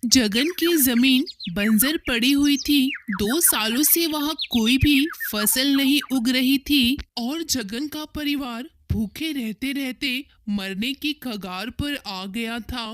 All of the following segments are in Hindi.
जगन की जमीन बंजर पड़ी हुई थी। 2 सालों से वहां कोई भी फसल नहीं उग रही थी और जगन का परिवार भूखे रहते रहते मरने की कगार पर आ गया था।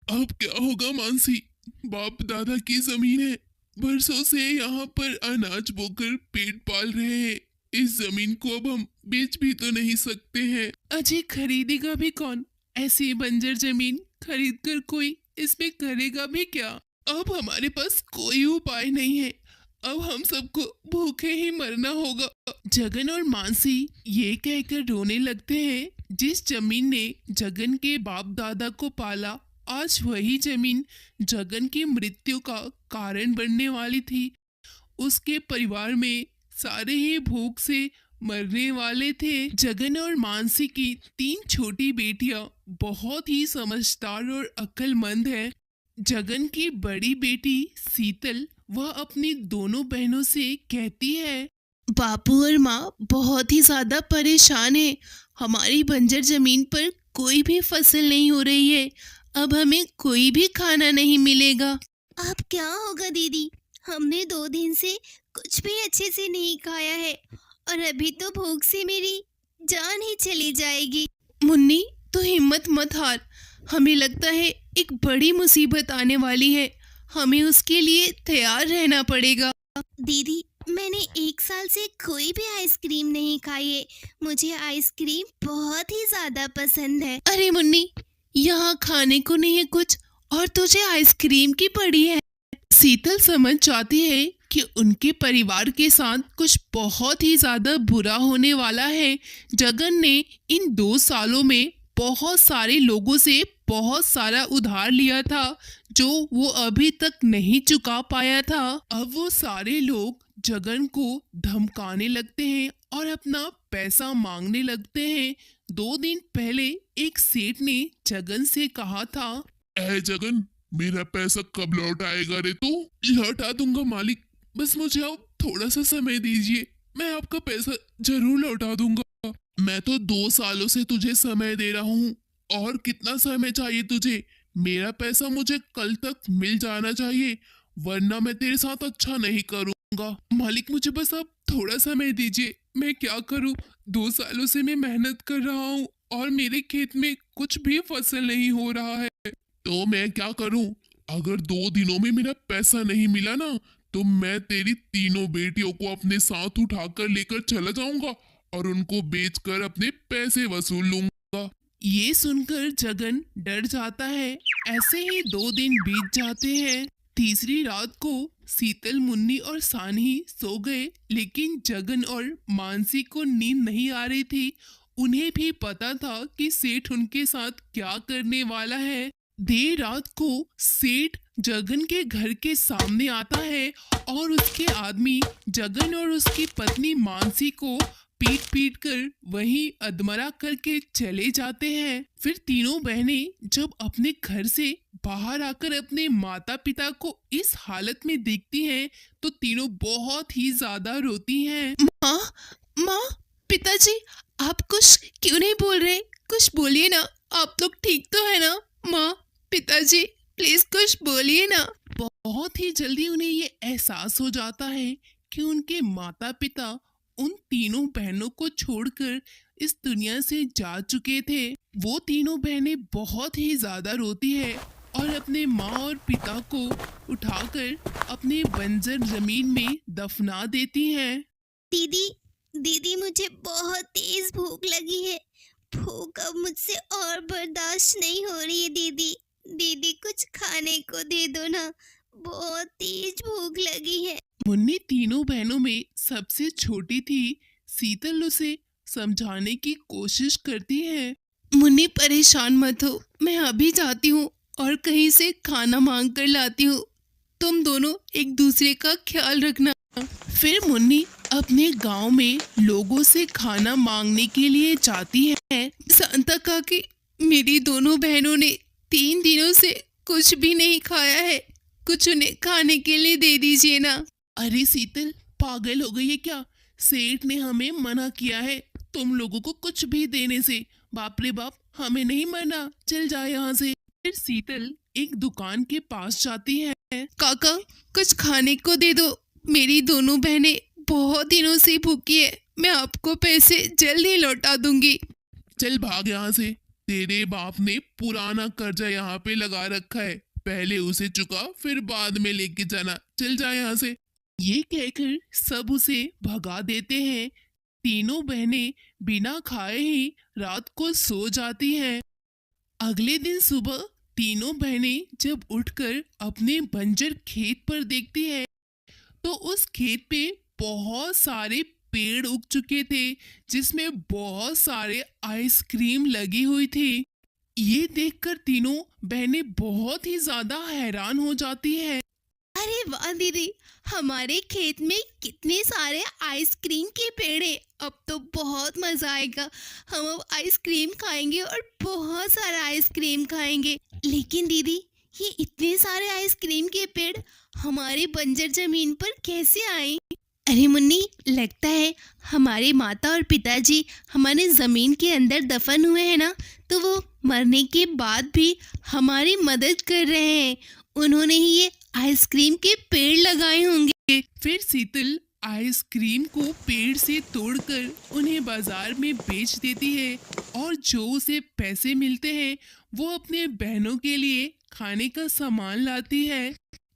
अब क्या होगा मानसी? बाप दादा की जमीन है। बरसों से यहाँ पर अनाज बोकर पेट पाल रहे हैं। इस जमीन को अब हम बेच भी तो नहीं सकते हैं। अजय, खरीदेगा भी कौन? ऐसी बंजर जमीन खरीद कर कोई इसमें करेगा भी क्या? अब हमारे पास कोई उपाय नहीं है। अब हम सबको भूखे ही मरना होगा। जगन और मानसी ये कहकर रोने लगते हैं। जिस जमीन ने जगन के बाप दादा को पाला, आज वही जमीन जगन की मृत्यु का कारण बनने वाली थी। उसके परिवार में सारे ही भूख से मरने वाले थे। जगन और मानसी की 3 छोटी बेटियां बहुत ही समझदार और अक्लमंद है। जगन की बड़ी बेटी शीतल, वह अपनी दोनों बहनों से कहती है, बापू और माँ बहुत ही ज्यादा परेशान है। हमारी बंजर जमीन पर कोई भी फसल नहीं हो रही है। अब हमें कोई भी खाना नहीं मिलेगा। अब क्या होगा दीदी? हमने 2 दिन से कुछ भी अच्छे से नहीं खाया है और अभी तो भूख से मेरी जान ही चली जाएगी। मुन्नी, तो हिम्मत मत हार। हमें लगता है एक बड़ी मुसीबत आने वाली है। हमें उसके लिए तैयार रहना पड़ेगा। दीदी, मैंने 1 साल से कोई भी आइसक्रीम नहीं खाई है। मुझे आइसक्रीम बहुत ही ज्यादा पसंद है। अरे मुन्नी, यहाँ खाने को नहीं है कुछ और तुझे आइसक्रीम की पड़ी है। शीतल समझ जाती है कि उनके परिवार के साथ कुछ बहुत ही ज्यादा बुरा होने वाला है। जगन ने इन 2 सालों में बहुत सारे लोगों से बहुत सारा उधार लिया था, जो वो अभी तक नहीं चुका पाया था। अब वो सारे लोग जगन को धमकाने लगते हैं और अपना पैसा मांगने लगते हैं। 2 दिन पहले एक सेठ ने जगन से कहा था, ए जगन, मेरा पैसा कब लौट आएगा रे? तू लौटा दूंगा मालिक, बस मुझे आप थोड़ा सा समय दीजिए। मैं आपका पैसा जरूर लौटा दूंगा। मैं तो 2 सालों से तुझे समय दे रहा हूँ। और कितना समय चाहिए तुझे? मेरा पैसा मुझे कल तक मिल जाना चाहिए, वरना मैं तेरे साथ अच्छा नहीं करूंगा। मालिक, मुझे बस आप थोड़ा समय दीजिए। मैं क्या करूं? 2 सालों से मैं मेहनत कर रहा हूँ और मेरे खेत में कुछ भी फसल नहीं हो रहा है। तो मैं क्या करूं? अगर 2 दिनों में मेरा पैसा नहीं मिला ना, तो मैं तेरी तीनों बेटियों को अपने साथ उठाकर लेकर चला जाऊंगा और उनको बेचकर अपने पैसे वसूल लूंगा। ये सुनकर जगन डर जाता है। ऐसे ही 2 दिन बीत जाते हैं। तीसरी रात को शीतल, मुन्नी और सानही सो गए, लेकिन जगन और मानसी को नींद नहीं आ रही थी। उन्हें भी पता था कि सेठ उनके साथ क्या करने वाला है। देर रात को सेठ जगन के घर के सामने आता है और उसके आदमी जगन और उसकी पत्नी मानसी को पीट पीट कर वहीं अधमरा करके चले जाते हैं। फिर तीनों बहनें जब अपने घर से बाहर आकर अपने माता पिता को इस हालत में देखती हैं, तो तीनों बहुत ही ज्यादा रोती हैं। माँ, माँ, पिताजी, आप कुछ क्यों नहीं बोल रहे? कुछ बोलिए ना। आप लोग ठीक तो है ना? माँ, पिताजी, प्लीज कुछ बोलिए ना। बहुत ही जल्दी उन्हें ये एहसास हो जाता है कि उनके माता पिता उन तीनों बहनों को छोड़कर इस दुनिया से जा चुके थे। वो तीनों बहनें बहुत ही ज्यादा रोती है और अपने माँ और पिता को उठाकर अपने बंजर जमीन में दफना देती हैं। दीदी, दीदी, मुझे बहुत तेज भूख लगी है। भूख अब मुझसे और बर्दाश्त नहीं हो रही है। दीदी, दीदी, कुछ खाने को दे दो ना। बहुत तेज भूख लगी है। मुन्नी तीनों बहनों में सबसे छोटी थी। शीतल उसे समझाने की कोशिश करती है। मुन्नी, परेशान मत हो, मैं अभी जाती हूँ और कहीं से खाना मांग कर लाती हूँ। तुम दोनों एक दूसरे का ख्याल रखना। फिर मुन्नी अपने गांव में लोगों से खाना मांगने के लिए जाती है। शांता काकी, मेरी दोनों बहनों ने 3 दिनों से कुछ भी नहीं खाया है। कुछ उन्हें खाने के लिए दे दीजिए ना। अरे शीतल, पागल हो गई है क्या? सेठ ने हमें मना किया है तुम लोगों को कुछ भी देने से। बाप रे बाप, हमें नहीं मरना, चल जा यहाँ से। फिर शीतल एक दुकान के पास जाती है। काका, कुछ खाने को दे दो, मेरी दोनों बहनें बहुत दिनों से भूखी है, मैं आपको पैसे जल्द ही लौटा दूंगी। चल भाग यहाँ से। तेरे बाप ने पुराना कर्जा यहाँ पे लगा रखा है, पहले उसे चुका फिर बाद में लेके जाना। चल जा यहाँ से। ये कहकर सब उसे भगा देते हैं। तीनों बहनें बिना खाए ही रात को सो जाती हैं। अगले दिन सुबह तीनों बहनें जब उठकर अपने बंजर खेत पर देखती है तो उस खेत पे बहुत सारे पेड़ उग चुके थे, जिसमें बहुत सारे आइसक्रीम लगी हुई थी। ये देखकर तीनों बहनें बहुत ही ज्यादा हैरान हो जाती है। अरे वाह दीदी, हमारे खेत में कितने सारे आइसक्रीम के पेड़ हैं। अब तो बहुत मज़ा आएगा। हम अब आइसक्रीम खाएंगे और बहुत सारा आइसक्रीम खाएंगे। लेकिन दीदी, ये इतने सारे आइसक्रीम के पेड़ हमारी बंजर ज़मीन पर कैसे आए? अरे मुन्नी, लगता है हमारे माता और पिताजी हमारे ज़मीन के अंदर दफन हुए हैं ना, तो वो मरने के बाद भी हमारी मदद कर रहे हैं। उन्होंने ही ये आइसक्रीम के पेड़ लगाए होंगे। फिर शीतल आइसक्रीम को पेड़ से तोड़कर उन्हें बाजार में बेच देती है और जो उसे पैसे मिलते हैं वो अपने बहनों के लिए खाने का सामान लाती है।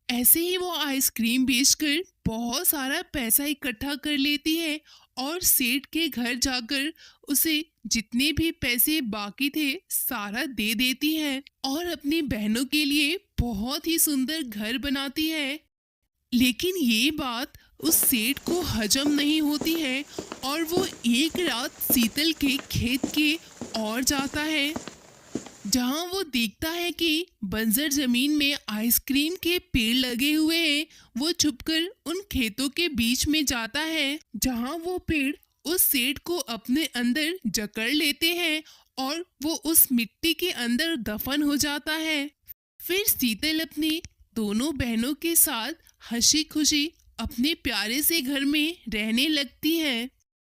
ऐसे ही वो आइसक्रीम बेचकर बहुत सारा पैसा इकट्ठा कर लेती है और सेठ के घर जाकर उसे जितने भी पैसे बाकी थे सारा दे देती है और अपनी बहनों के लिए बहुत ही सुंदर घर बनाती है। लेकिन ये बात उस सेठ को हजम नहीं होती है और वो एक रात शीतल के खेत के और जाता है, जहां वो देखता है कि बंजर जमीन में आइसक्रीम के पेड़ लगे हुए हैं। वो छुपकर उन खेतों के बीच में जाता है, जहां वो पेड़ उस सेठ को अपने अंदर जकड़ लेते हैं और वो उस मिट्टी के अंदर दफन हो जाता है। फिर शीतल अपनी दोनों बहनों के साथ हंसी खुशी अपने प्यारे से घर में रहने लगती है।